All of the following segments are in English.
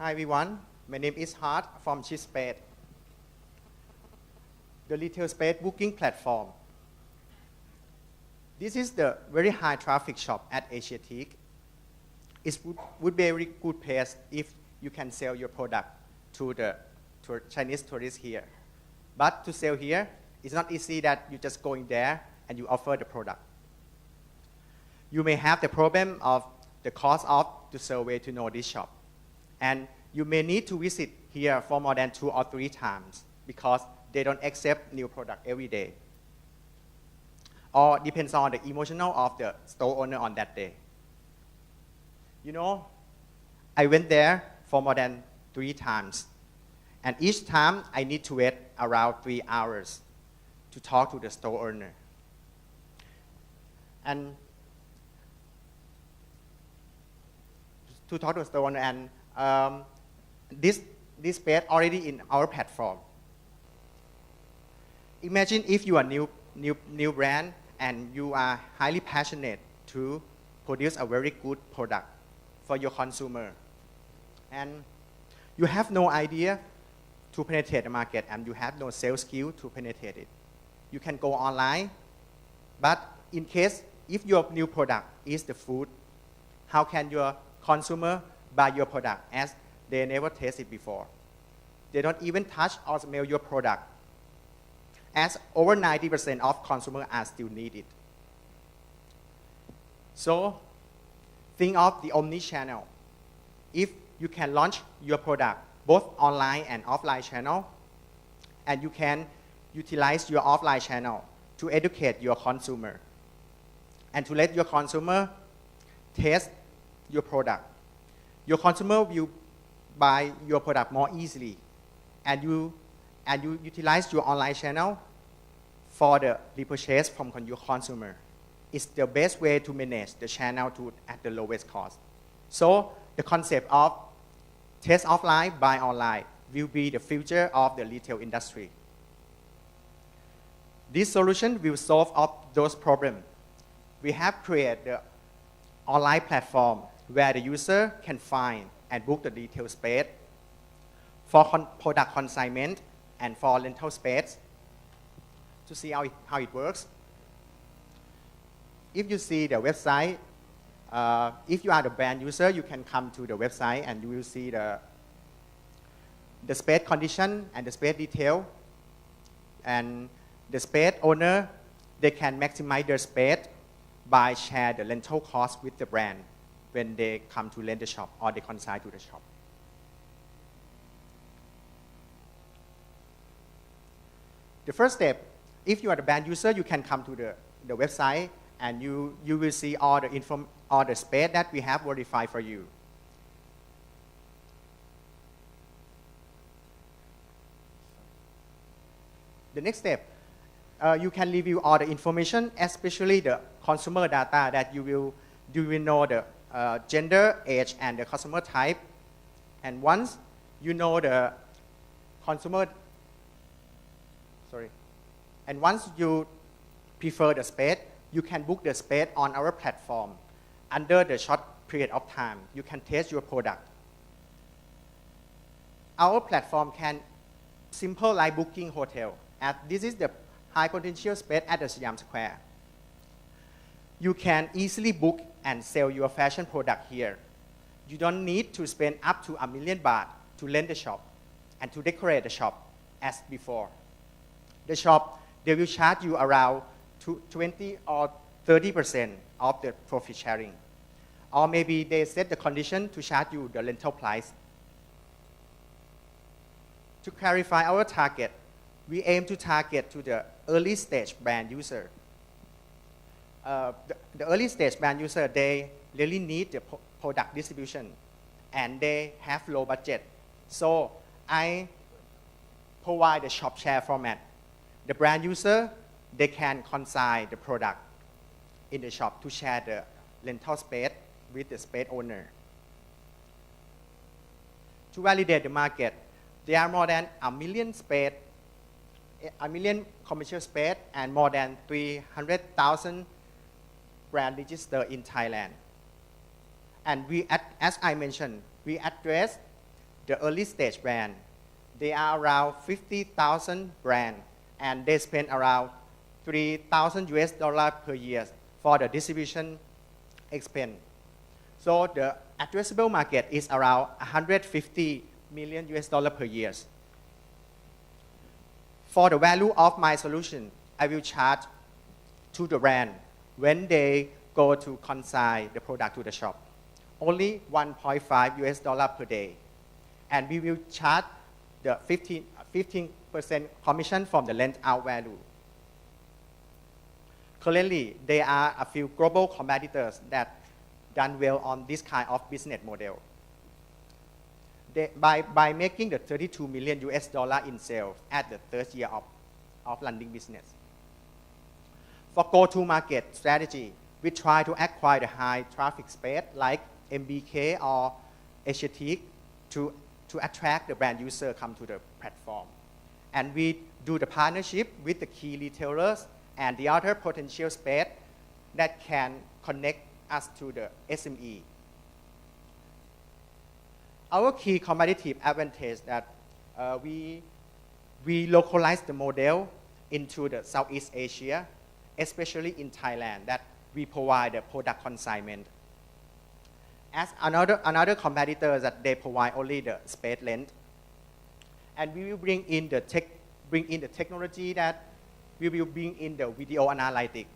Hi everyone, my name is Hart from Shiftspace, the retail space booking platform. This is the very high traffic shop at Asiatic. It would be a very good place if you can sell your product to the Chinese tourists here. But to sell here, it's not easy that you just go in there and you offer the product. You may have the problem of the cost of the survey to know this shop. And you may need to visit here for more than 2 or 3 times because they don't accept new product every day. Or depends on the emotional of the store owner on that day. You know, I went there for more than 3 times. And each time I need to wait around 3 hours to talk to the store owner. And to talk to the store owner, and this space already in our platform. Imagine if you are new brand and you are highly passionate to produce a very good product for your consumer, and you have no idea to penetrate the market and you have no sales skill to penetrate it. You can go online, but in case if your new product is the food, how can your consumer buy your product as they never tasted before? They don't even touch or smell your product, as over 90% of consumers are still needed. So think of the omni-channel. If you can launch your product both online and offline channel, and you can utilize your offline channel to educate your consumer and to let your consumer taste your product. Your consumer will buy your product more easily, and you utilize your online channel for the repurchase from your consumer. It's the best way to manage the channel at the lowest cost. So the concept of test offline, buy online will be the future of the retail industry. This solution will solve all those problems. We have created the online platform where the user can find and book the retail space for product consignment and for rental space. To see how it works, if you see the website, if you are the brand user, you can come to the website and you will see the space condition and the space detail. And the space owner, they can maximize their space by share the rental cost with the brand when they come to rent the shop or they consign to the shop. The first step, if you are the brand user, you can come to the website and you will see all the space that we have verified for you. The next step, you can review all the information, especially the consumer data that you will know the gender, age, and the customer type. And once you know the consumer, and once you prefer the space, you can book the space on our platform. Under the short period of time, you can test your product. Our platform can simple like booking hotel, as this is the high potential space at the Siam Square. You can easily book and sell your fashion product here. You don't need to spend up to ₦1 million to rent the shop and to decorate the shop as before. The shop, they will charge you around 20 or 30% of the profit sharing. Or maybe they set the condition to charge you the rental price. To clarify our target, we aim to target to the early stage brand user. The early stage brand user, they really need the product distribution and they have low budget. So I provide the shop share format. The brand user, they can consign the product in the shop to share the rental space with the space owner. To validate the market, there are more than 1 million space, 1 million commercial space and more than 300,000 brand registered in Thailand. And as I mentioned, we address the early stage brand, they are around 50,000 brand, and they spend around $3,000 per year for the distribution expense. So the addressable market is around $150 million per year. For the value of my solution, I will charge to the brand when they go to consign the product to the shop. Only $1.5 per day. And we will charge the 15% commission from the rent out value. Currently, there are a few global competitors that done well on this kind of business model. By making the $32 million in sales at the third year of running business. For go-to-market strategy, we try to acquire the high traffic space like MBK or Asiatic to attract the brand user come to the platform. And we do the partnership with the key retailers and the other potential space that can connect us to the SME. Our key competitive advantage that we localize the model into the Southeast Asia, especially in Thailand, that we provide the product consignment. As another competitor that they provide only the space length, and we will bring in the technology that we will bring in the video analytics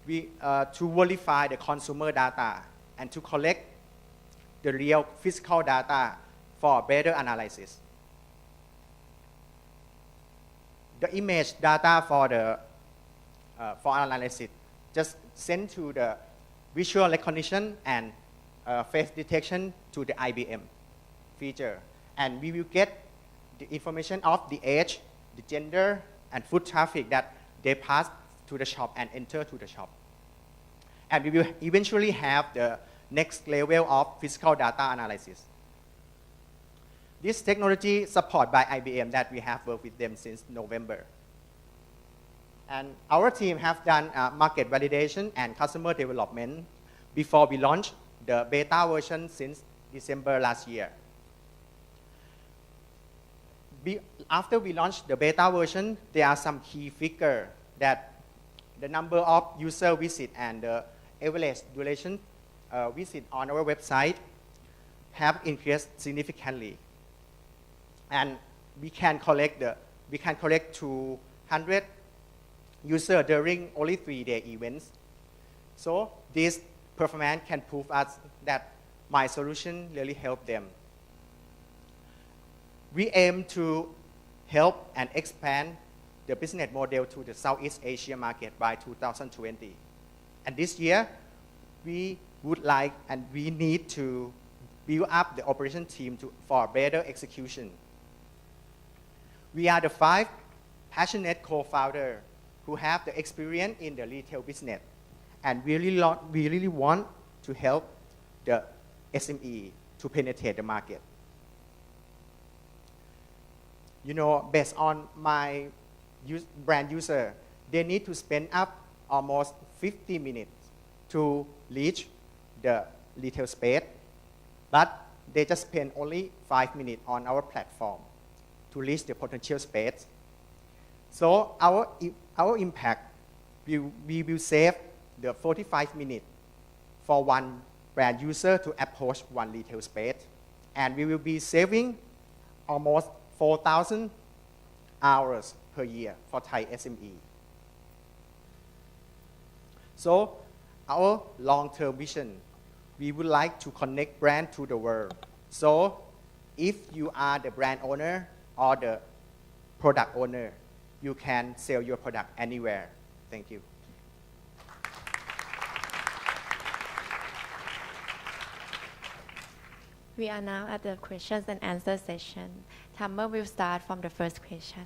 to verify the consumer data and to collect the real physical data for better analysis. The image data for analysis just sent to the visual recognition and face detection to the IBM feature, and we will get the information of the age, the gender, and foot traffic that they pass to the shop and enter to the shop. And we will eventually have the next level of physical data analysis. This technology supported by IBM that we have worked with them since November. And our team have done market validation and customer development before we launch the beta version since December last year. After we launched the beta version, there are some key figures that the number of user visits and the average duration visit on our website have increased significantly. And we can collect 200 users during only 3-day events. So this performance can prove us that my solution really helped them. We aim to help and expand the business model to the Southeast Asia market by 2020. And this year, we would like and we need to build up the operation team for better execution. We are the 5 passionate co-founders who have the experience in the retail business, and we really want to help the SME to penetrate the market. You know, based on my brand user, they need to spend up almost 50 minutes to reach the retail space, but they just spend only 5 minutes on our platform to reach the potential space. So our impact, we will save the 45 minutes for one brand user to approach one retail space, and we will be saving almost 4,000 hours per year for Thai SME. So our long-term vision, we would like to connect brand to the world. So if you are the brand owner or the product owner, you can sell your product anywhere. Thank you. We are now at the questions and answer session. Timer will start from the first question.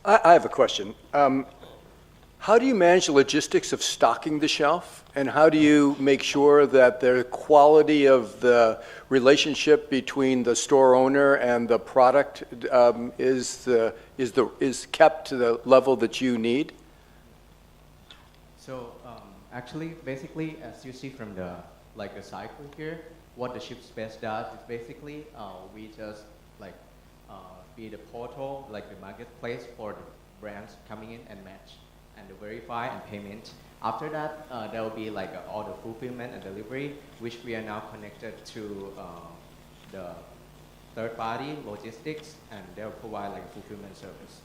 I have a question. How do you manage the logistics of stocking the shelf? And how do you make sure that the quality of the relationship between the store owner and the product is kept to the level that you need? So actually, basically, as you see from the like a cycle here. What the Shiftspace does is basically we just like be the portal, like the marketplace for the brands coming in and match and the verify and payment. After that, there will be like all the fulfillment and delivery, which we are now connected to the third-party logistics, and they'll provide like a fulfillment service.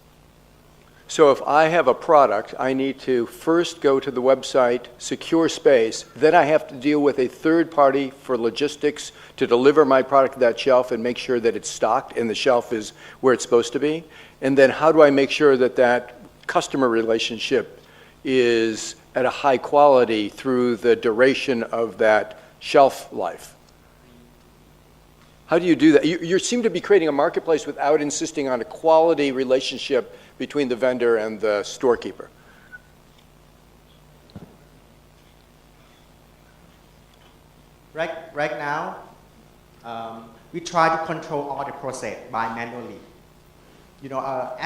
So if I have a product, I need to first go to the website, secure space, then I have to deal with a third party for logistics to deliver my product to that shelf and make sure that it's stocked and the shelf is where it's supposed to be. And then how do I make sure that that customer relationship is at a high quality through the duration of that shelf life? How do you do that? You seem to be creating a marketplace without insisting on a quality relationship between the vendor and the storekeeper. Right now, we try to control all the process by manually. You know,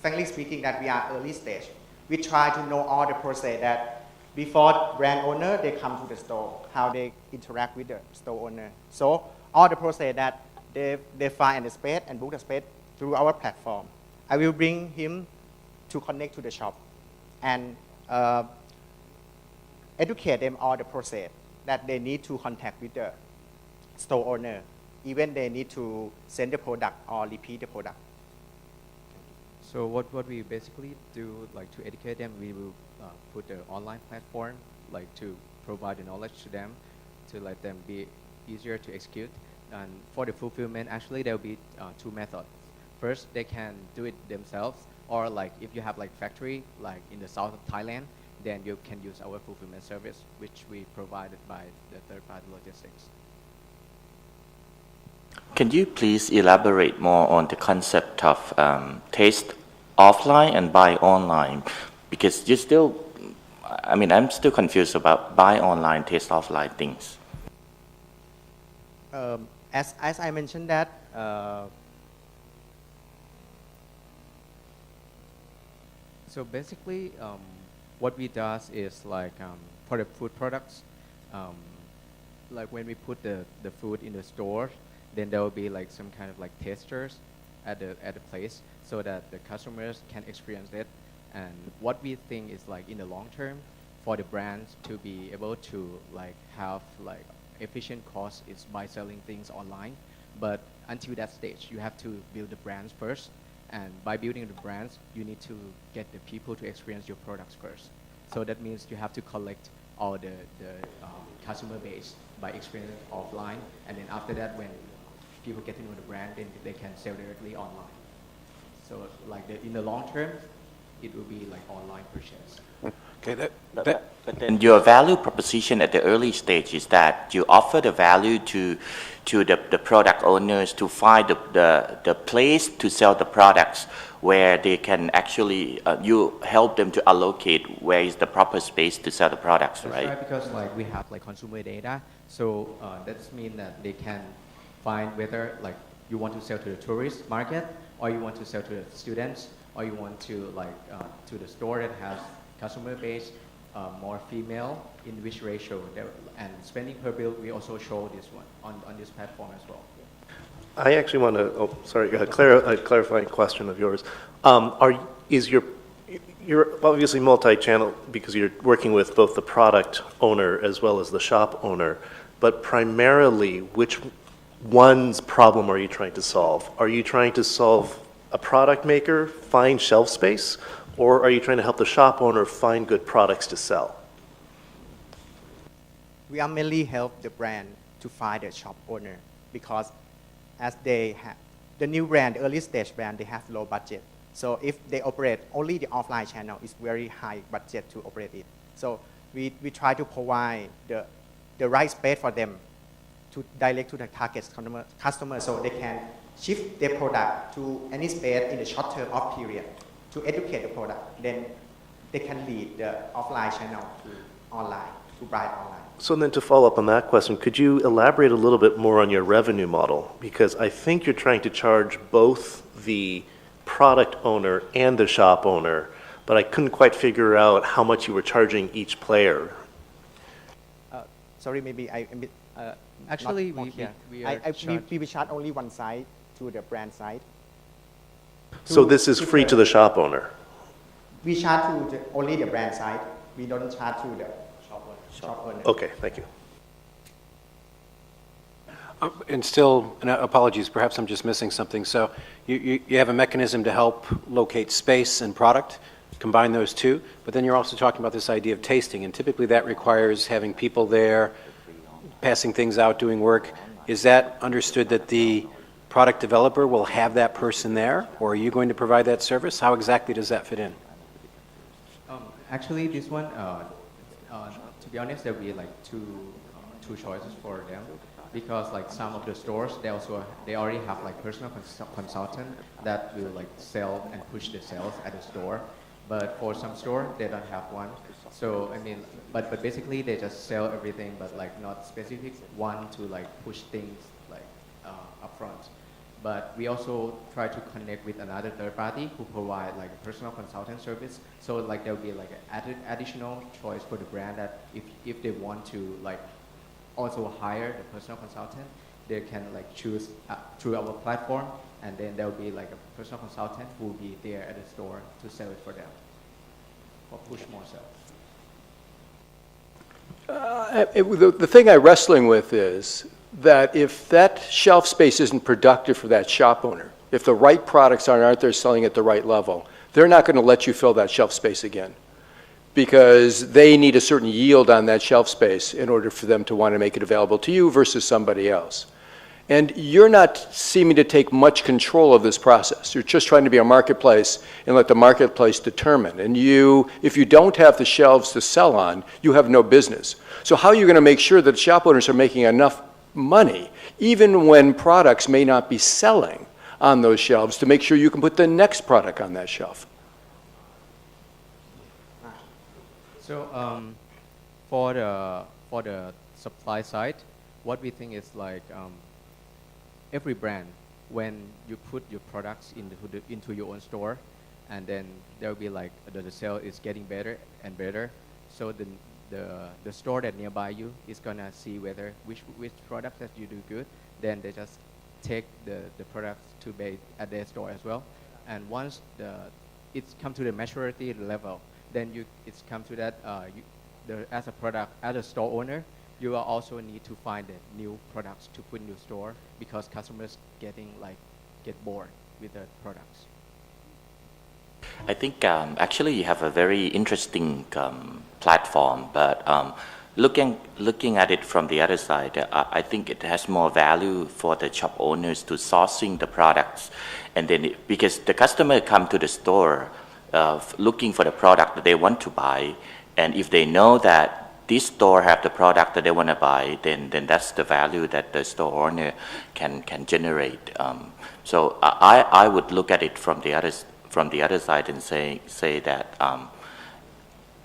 frankly speaking, that we are early stage. We try to know all the process that before brand owner, they come to the store, how they interact with the store owner. So all the process that they find the space and book the space through our platform. I will bring him to connect to the shop and educate them all the process that they need to contact with the store owner. Even they need to send the product or repeat the product. So what we basically do, like to educate them, we will put the online platform, like to provide the knowledge to them, to let them be easier to execute. And for the fulfillment, actually there will be two methods. First, they can do it themselves, or like if you have like factory like in the south of Thailand, then you can use our fulfillment service, which we provided by the third-party logistics. Can you please elaborate more on the concept of taste offline and buy online? Because you still, I mean, I'm still confused about buy online, taste offline things. As I mentioned that, so basically, what we does is like for the food products, like when we put the food in the store, then there will be like some kind of like testers at the place so that the customers can experience it. And what we think is like in the long term, for the brands to be able to like have like efficient cost is by selling things online. But until that stage, you have to build the brands first. And by building the brands, you need to get the people to experience your products first. So that means you have to collect all the customer base by experiencing offline. And then after that, when people get to know the brand, then they can sell directly online. So like in the long term, it will be like online purchase. Okay, but then your value proposition at the early stage is that you offer the value to the product owners to find the place to sell the products where they can actually, you help them to allocate where is the proper space to sell the products, That's right? Because like we have like consumer data, so that means that they can find whether like you want to sell to the tourist market, or you want to sell to the students, or you want to like to the store that has customer base, more female, in which ratio, and spending per bill, we also show this one on this platform as well. I actually want to, a clarifying question of yours. You're obviously multi-channel because you're working with both the product owner as well as the shop owner, but primarily, which one's problem are you trying to solve? Are you trying to solve a product maker find shelf space, or are you trying to help the shop owner find good products to sell? We are mainly help the brand to find the shop owner because as they have the new brand, early stage brand, they have low budget. So if they operate only the offline channel, it's very high budget to operate it. So we try to provide the right space for them to direct to the target customer so they can shift their product to any space in the short term or period to educate the product. Then they can lead the offline channel to online, to buy online. So then to follow up on that question, could you elaborate a little bit more on your revenue model? Because I think you're trying to charge both the product owner and the shop owner, but I couldn't quite figure out how much you were charging each player. sorry, maybe I am Actually, not we clear. are we charge only one side to the brand side. So this is free to the shop owner? We charge to only the brand side. We don't charge to the shop owner. Okay, thank you. And still, and apologies, perhaps I'm just missing something. So you have a mechanism to help locate space and product, combine those two, but then you're also talking about this idea of tasting, and typically that requires having people there, passing things out, doing work. Is that understood that the product developer will have that person there, or are you going to provide that service? How exactly does that fit in? Actually, this one, to be honest, there will be like two choices for them, because like some of the stores, they already have like personal consultant that will like sell and push the sales at the store. But for some store, they don't have one. So I mean, but basically they just sell everything, but like not specific one to like push things like upfront. But we also try to connect with another third party who provide like a personal consultant service. So like there will be like an additional choice for the brand that if they want to like also hire the personal consultant, they can like choose through our platform, and then there will be like a personal consultant who will be there at the store to sell it for them or push more sales. The thing I'm wrestling with is that if that shelf space isn't productive for that shop owner, if the right products aren't there selling at the right level, they're not going to let you fill that shelf space again, because they need a certain yield on that shelf space in order for them to want to make it available to you versus somebody else. And you're not seeming to take much control of this process. You're just trying to be a marketplace and let the marketplace determine. And if you don't have the shelves to sell on, you have no business. So how are you going to make sure that shop owners are making enough money, even when products may not be selling on those shelves, to make sure you can put the next product on that shelf? So for the supply side, what we think is like every brand, when you put your products into your own store, and then there will be like the sale is getting better and better. So the store that nearby you is gonna see whether which product that you do good. Then they just take the products to be at their store as well. And once it's come to the maturity level, then it's come to that as a store owner, you will also need to find the new products to put in your store, because customers get bored with the products. I think actually you have a very interesting platform, but looking at it from the other side, I think it has more value for the shop owners to sourcing the products, and then because the customer come to the store looking for the product that they want to buy, and if they know that this store have the product that they want to buy, then that's the value that the store owner can generate. So I would look at it from the other side and say that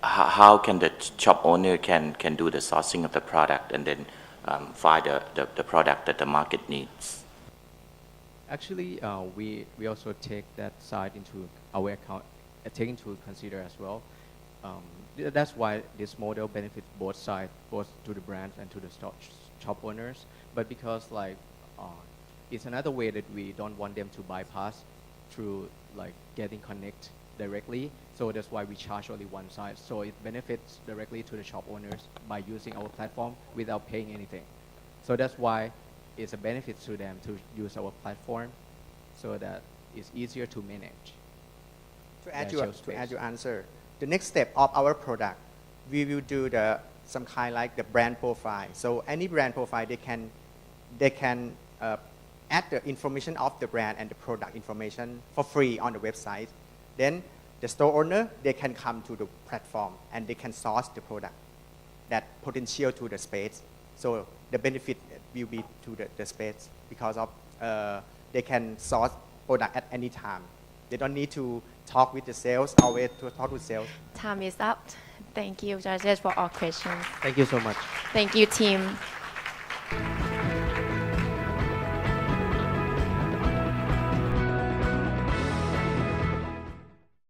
how can the shop owner can do the sourcing of the product and then find the product that the market needs. Actually, we also take that side into our account, take into consider as well. That's why this model benefits both sides, both to the brands and to the shop owners. But because it's another way that we don't want them to bypass through like getting connect directly. So that's why we charge only one side. So it benefits directly to the shop owners by using our platform without paying anything. So that's why it's a benefit to them to use our platform, so that it's easier to manage. To add your answer, the next step of our product, we will do some kind like the brand profile. So any brand profile, they can add the information of the brand and the product information for free on the website. Then the store owner, they can come to the platform and they can source the product that potential to the space. So the benefit will be to the space, because of they can source product at any time. They don't need to talk with the sales, always to talk with sales. Time is up. Thank you, judges, for all questions. Thank you so much. Thank you, team.